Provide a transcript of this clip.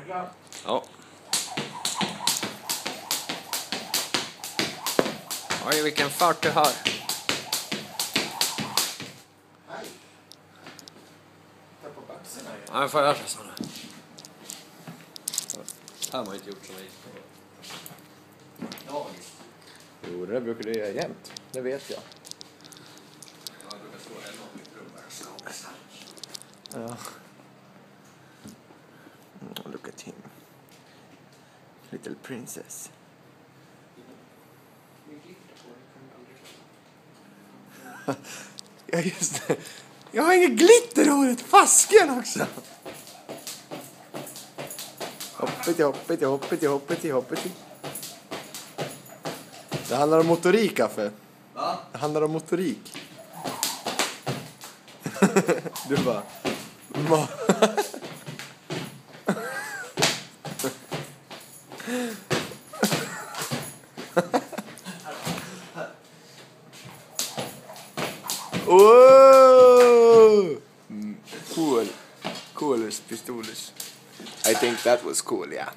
Ja. Oj, vilken fart du har. Ja, jag får göra så sådana. Det har man inte gjort som jag gick på. Jo, det brukar du göra jämt. Det vet jag. Jag brukar stå hemma i mitt rum där. Ja. Look at him. Little princess. Ja, just det. Jag har inget glitter i håret. Fasken också. Hoppeti, hoppeti, hoppeti, hoppeti, hoppeti. Det handlar om motorik, Kaffe. Va? Det handlar om motorik. Du bara... Whoa! Cool. Coolest pistoles. I think that was cool, yeah.